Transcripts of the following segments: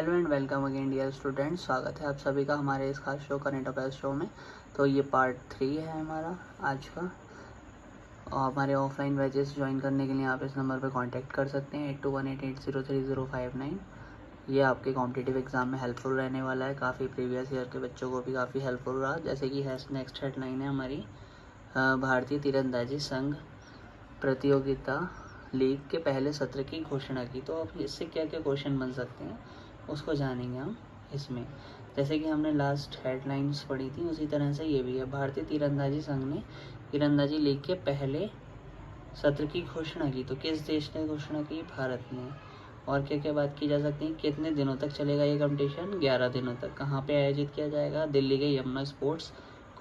Hello and welcome again dear students. स्वागत है आप सभी का हमारे इस खास शो करंट अफेयर्स शो में। तो ये पार्ट 3 है हमारा आज का। और हमारे ऑफलाइन बैचेस ज्वाइन करने के लिए आप इस नंबर पर कांटेक्ट कर सकते हैं 8218803059। ये आपके कॉम्पिटिटिव एग्जाम में हेल्पफुल रहने वाला है। काफ़ी प्रीवियस ईयर के बच्चों को भी काफ़ी हेल्पफुल रहा। जैसे कि नेक्स्ट हेडलाइन है हमारी भारतीय तीरंदाजी संघ प्रतियोगिता लीग के पहले सत्र की घोषणा की। तो अब इससे क्या क्या क्वेश्चन बन सकते हैं उसको जानेंगे हम इसमें। जैसे कि हमने लास्ट हेडलाइंस पढ़ी थी उसी तरह से ये भी है। भारतीय तीरंदाजी संघ ने तीरंदाजी लीग के पहले सत्र की घोषणा की। तो किस देश ने घोषणा की? भारत ने। और क्या क्या बात की जा सकती है? कितने दिनों तक चलेगा ये कंपटीशन? 11 दिनों तक। कहाँ पे आयोजित किया जाएगा? दिल्ली के यमुना स्पोर्ट्स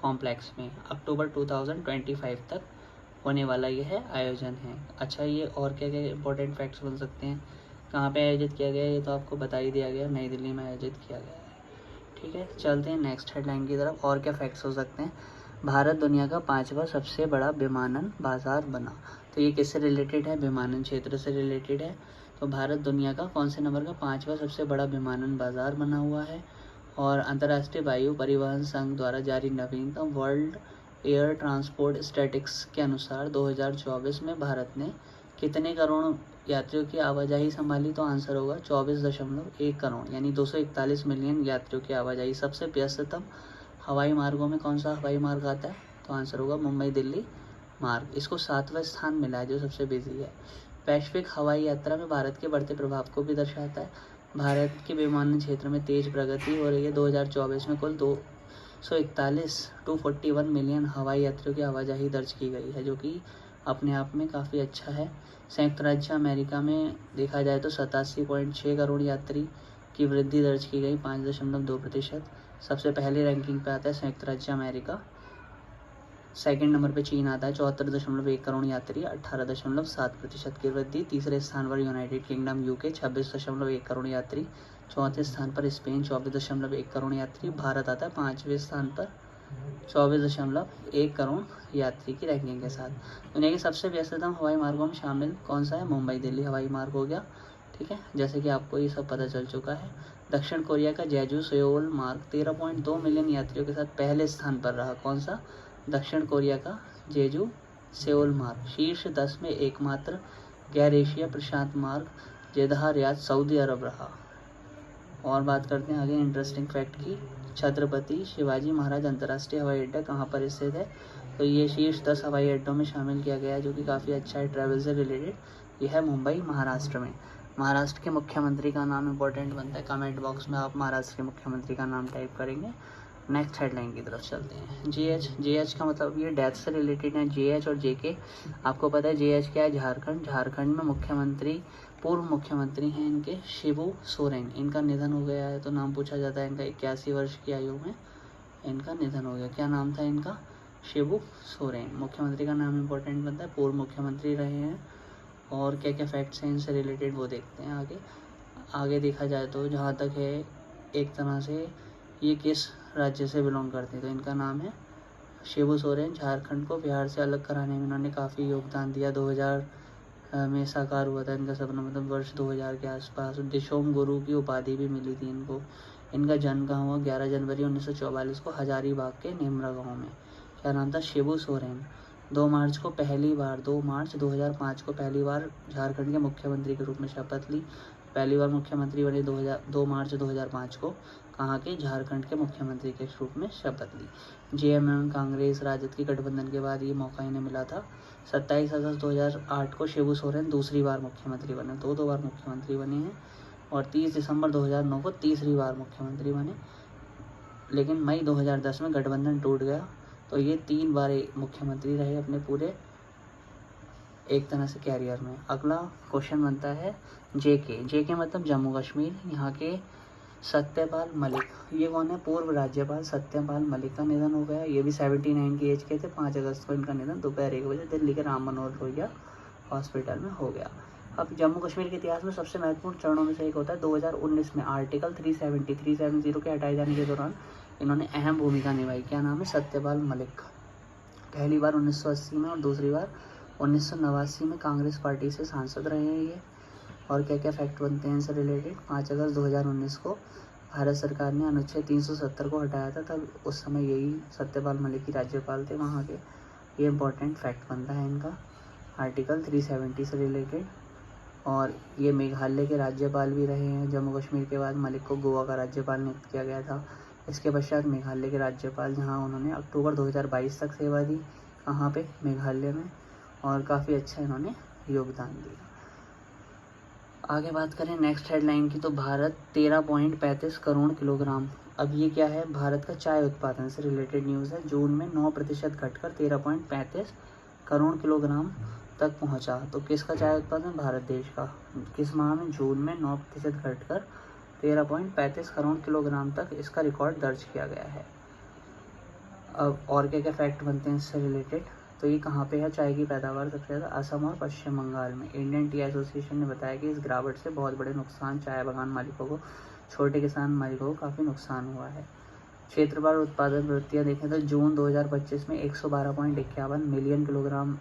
कॉम्प्लेक्स में। अक्टूबर 2025 तक होने वाला यह है आयोजन है। अच्छा, ये और क्या क्या इंपॉर्टेंट फैक्ट्स बन सकते हैं? कहाँ पे आयोजित किया गया? ये तो आपको बता ही दिया गया, नई दिल्ली में आयोजित किया गया है। ठीक है, चलते हैं नेक्स्ट हेडलाइन की तरफ। और क्या फैक्ट्स हो सकते हैं? भारत दुनिया का 5वां सबसे बड़ा विमानन बाजार बना। तो ये किससे रिलेटेड है? विमानन क्षेत्र से रिलेटेड है। तो भारत दुनिया का कौन से नंबर का 5वां सबसे बड़ा विमानन बाजार बना हुआ है। और अंतर्राष्ट्रीय वायु परिवहन संघ द्वारा जारी नवीनतम वर्ल्ड एयर ट्रांसपोर्ट स्टैटिस्टिक्स के अनुसार 2024 में भारत ने कितने करोड़ यात्रियों की आवाजाही संभाली? तो आंसर होगा 24.1 करोड़, यानी 241 मिलियन यात्रियों की आवाजाही। सबसे व्यस्ततम हवाई मार्गों में कौन सा हवाई मार्ग आता है? तो आंसर होगा मुंबई दिल्ली मार्ग। इसको 7वां स्थान मिला है, जो सबसे बिजी है। वैश्विक हवाई यात्रा में भारत के बढ़ते प्रभाव को भी दर्शाता है। भारत के विमानन क्षेत्र में तेज प्रगति हो रही है। 2024 में कुल 241 मिलियन हवाई यात्रियों की आवाजाही दर्ज की गई है, जो कि अपने आप में काफ़ी अच्छा है। संयुक्त राज्य अमेरिका में देखा जाए तो 87.6 करोड़ यात्री की वृद्धि दर्ज की गई, 5.2%। सबसे पहले रैंकिंग पे आता है संयुक्त राज्य अमेरिका। सेकंड नंबर पे चीन आता है 74.1 करोड़ यात्री, 18.7% की वृद्धि। तीसरे स्थान पर यूनाइटेड किंगडम यूके 26.1 करोड़ यात्री। चौथे स्थान पर स्पेन 24.1 करोड़ यात्री। भारत आता है 5वें स्थान पर 24.1 करोड़ यात्री की रैंकिंग के साथ। दुनिया के सबसे व्यस्ततम हवाई मार्गों में शामिल कौन सा है? मुंबई दिल्ली हवाई मार्ग हो गया। ठीक है, जैसे कि आपको ये सब पता चल चुका है। दक्षिण कोरिया का जेजू सेओल मार्ग 13.2 मिलियन यात्रियों के साथ पहले स्थान पर रहा। कौन सा? दक्षिण कोरिया का जेजू सेओल मार्ग। शीर्ष 10 में एकमात्र गैर एशिया प्रशांत मार्ग जेद्दाह रियाद सऊदी अरब रहा। और बात करते हैं आगे इंटरेस्टिंग फैक्ट की। छत्रपति शिवाजी महाराज अंतर्राष्ट्रीय हवाई अड्डा कहाँ पर स्थित है? तो ये शीर्ष 10 हवाई अड्डों में शामिल किया गया है, जो कि काफ़ी अच्छा है ट्रैवल से रिलेटेड। यह है मुंबई महाराष्ट्र में। महाराष्ट्र के मुख्यमंत्री का नाम इंपॉर्टेंट बनता है। कमेंट बॉक्स में आप महाराष्ट्र के मुख्यमंत्री का नाम टाइप करेंगे। नेक्स्ट हेडलाइन की तरफ चलते हैं। जेएच का मतलब ये डेथ से रिलेटेड है। जेएच और जेके आपको पता है। जेएच क्या है? झारखंड में मुख्यमंत्री, पूर्व मुख्यमंत्री हैं इनके शिबू सोरेन। इनका निधन हो गया है, तो नाम पूछा जाता है इनका। 81 वर्ष की आयु में इनका निधन हो गया। क्या नाम था इनका? शिबू सोरेन। मुख्यमंत्री का नाम इंपॉर्टेंट बनता है, पूर्व मुख्यमंत्री रहे हैं। और क्या क्या फैक्ट्स हैं इनसे रिलेटेड वो देखते हैं आगे देखा जाए तो जहाँ तक है, एक तरह से ये किस राज्य से बिलोंग करते हैं? तो इनका नाम है शिबू सोरेन। झारखंड को बिहार से अलग कराने में इन्होंने काफ़ी योगदान दिया। 2000 में साकार हुआ था इनका सपना, मतलब वर्ष 2000 के आसपास। दिशोम गुरु की उपाधि भी मिली थी इनको। इनका जन्म कहाँ हुआ? 11 जनवरी 1944 को हजारीबाग के नेमरा गाँव में। क्या नाम था? शिबू सोरेन। 2 मार्च 2005 को पहली बार झारखंड के मुख्यमंत्री के रूप में शपथ ली। पहली बार मुख्यमंत्री बने 2 मार्च 2005 को। कहाँ के? झारखंड के मुख्यमंत्री के रूप में शपथ ली। जेएमएम कांग्रेस राजद के गठबंधन के बाद ये मौका इन्हें मिला था। 27 अगस्त 2008 को शिबू सोरेन दूसरी बार मुख्यमंत्री बने। दो बार मुख्यमंत्री बने हैं। और 30 दिसंबर 2009 को तीसरी बार मुख्यमंत्री बने। लेकिन मई 2010 में गठबंधन टूट गया, तो ये 3 बार मुख्यमंत्री रहे अपने पूरे एक तरह से कैरियर में। अगला क्वेश्चन बनता है जेके मतलब जम्मू कश्मीर। यहाँ के सत्यपाल मलिक, ये कौन है? पूर्व राज्यपाल सत्यपाल मलिक का निधन हो गया। ये भी 79 की एज के थे। 5 अगस्त को इनका निधन दोपहर 1 बजे दिल्ली के राम मनोहर लोहिया हॉस्पिटल में हो गया। अब जम्मू कश्मीर के इतिहास में सबसे महत्वपूर्ण चरणों में से एक होता है 2019 में आर्टिकल 370 के हटाए जाने के दौरान इन्होंने अहम भूमिका निभाई। क्या नाम है? सत्यपाल मलिक। पहली बार 1980 में और दूसरी बार 1989 में कांग्रेस पार्टी से सांसद रहे हैं ये। और क्या क्या फैक्ट बनते हैं इनसे रिलेटेड। 5 अगस्त 2019 को भारत सरकार ने अनुच्छेद 370 को हटाया था, तब उस समय यही सत्यपाल मलिक की राज्यपाल थे वहाँ के। ये इंपॉर्टेंट फैक्ट बनता है इनका। आर्टिकल 370 से रिलेटेड। और ये मेघालय के राज्यपाल भी रहे हैं। जम्मू कश्मीर के बाद मलिक को गोवा का राज्यपाल नियुक्त किया गया था। इसके पश्चात मेघालय के राज्यपाल, जहाँ उन्होंने अक्टूबर 2022 तक सेवा दी, कहाँ पे, मेघालय में। और काफ़ी अच्छा इन्होंने योगदान दिया। आगे बात करें नेक्स्ट हेडलाइन की, तो भारत 13.35 करोड़ किलोग्राम। अब ये क्या है, भारत का चाय उत्पादन से रिलेटेड न्यूज़ है। जून में 9% घटकर 13.35 करोड़ किलोग्राम तक पहुंचा। तो किसका चाय उत्पादन, भारत देश का। किस माह में, जून में 9% घटकर 13.35 करोड़ किलोग्राम तक इसका रिकॉर्ड दर्ज किया गया है। अब और क्या क्या फैक्ट बनते हैं इससे रिलेटेड, तो ये कहाँ पे है चाय की पैदावार सबसे ज़्यादा, असम और पश्चिम बंगाल में। इंडियन टी एसोसिएशन ने बताया कि इस गिरावट से बहुत बड़े नुकसान, चाय बागान मालिकों को, छोटे किसान मालिकों को काफ़ी नुकसान हुआ है। क्षेत्रफल उत्पादन प्रवृत्तियाँ देखें तो जून 2025 में 112.51 मिलियन किलोग्राम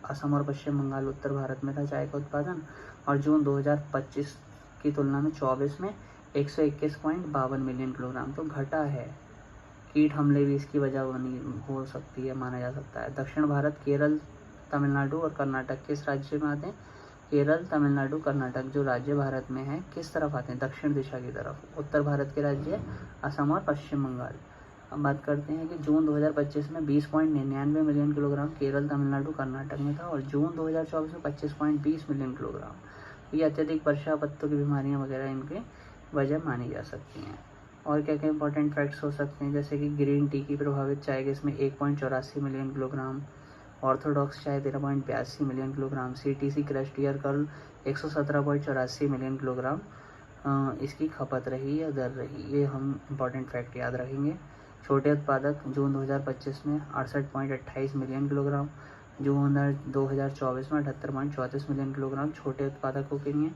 असम और पश्चिम बंगाल उत्तर भारत में था चाय का उत्पादन। और जून 2025 की तुलना में 24 में 121.52 मिलियन किलोग्राम, तो घटा है। कीट हमले भी इसकी वजह बनी हो सकती है, माना जा सकता है। दक्षिण भारत, केरल, तमिलनाडु और कर्नाटक किस राज्य में आते हैं, केरल, तमिलनाडु, कर्नाटक जो राज्य भारत में है किस तरफ आते हैं, दक्षिण दिशा की तरफ। उत्तर भारत के राज्य असम और पश्चिम बंगाल। अब बात करते हैं कि जून 2025 में 20.99 मिलियन किलोग्राम केरल, तमिलनाडु, कर्नाटक में था। और जून 2024 में 25.20 मिलियन किलोग्राम। ये अत्यधिक वर्षा, पत्तों की बीमारियां वगैरह इनके वजह मानी जा सकती हैं। और क्या क्या इंपॉर्टेंट फैक्ट्स हो सकते हैं, जैसे कि ग्रीन टी की प्रभावित चाय इसमें 1.84 मिलियन किलोग्राम, ऑर्थोडॉक्स चाय 13.82 million kilogram, CTC crushed year curl 117.84 million kilogram इसकी खपत रही या दर रही। ये हम इंपॉर्टेंट फैक्ट याद रखेंगे। छोटे उत्पादक जून 2025 में 68.28 मिलियन किलोग्राम, जून 2024 में 78.34 मिलियन किलोग्राम छोटे उत्पादकों के लिए।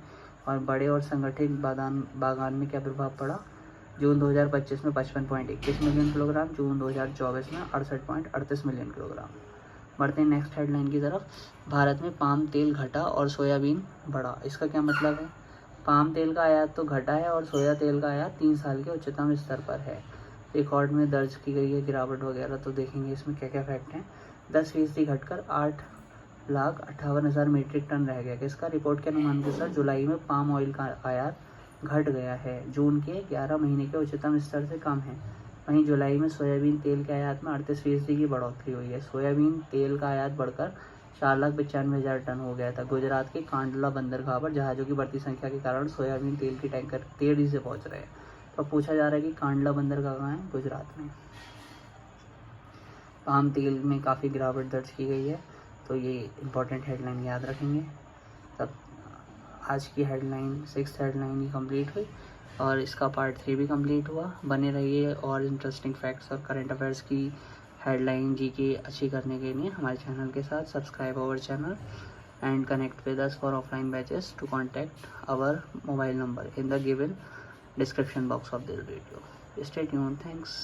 और बड़े और संगठित बागान में क्या प्रभाव पड़ा, जून 2025 में 55.21 मिलियन किलोग्राम, जून 2024 में 68.38 मिलियन किलोग्राम। बढ़ते हैं नेक्स्ट हेडलाइन की तरफ। भारत में पाम तेल घटा और सोयाबीन बढ़ा। इसका क्या मतलब है, पाम तेल का आयात तो घटा है और सोया तेल का आयात 3 साल के उच्चतम स्तर पर है। रिकॉर्ड में दर्ज की गई है गिरावट वगैरह, तो देखेंगे इसमें क्या क्या फैक्ट हैं। 10% घटकर 8,58,000 मीट्रिक टन रह गया। किसका, रिपोर्ट के अनुमान के अनुसार जुलाई में पाम ऑयल का आयात घट गया है, जून के 11 महीने के उच्चतम स्तर से कम है। वहीं जुलाई में सोयाबीन तेल के आयात में 38% की बढ़ोतरी हुई है। सोयाबीन तेल का आयात बढ़कर 4,95,000 टन हो गया था। गुजरात के कांडला बंदरगाह पर जहाज़ों की बढ़ती संख्या के कारण सोयाबीन तेल के टैंकर तेजी से पहुंच रहे हैं। तो पूछा जा रहा है कि कांडला बंदरगाह कहाँ है, गुजरात में। पाम तेल में काफ़ी गिरावट दर्ज की गई है, तो ये इंपॉर्टेंट हेडलाइन याद रखेंगे। तब आज की हेडलाइन 6th हेडलाइन ही कंप्लीट हुई और इसका पार्ट 3 भी कंप्लीट हुआ। बने रहिए और इंटरेस्टिंग फैक्ट्स और करंट अफेयर्स की हेडलाइन जीके अच्छी करने के लिए हमारे चैनल के साथ subscribe our channel and connect with us for offline batches. To contact our mobile number in the given description box of this video. Stay tuned. Thanks.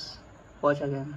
Watch again.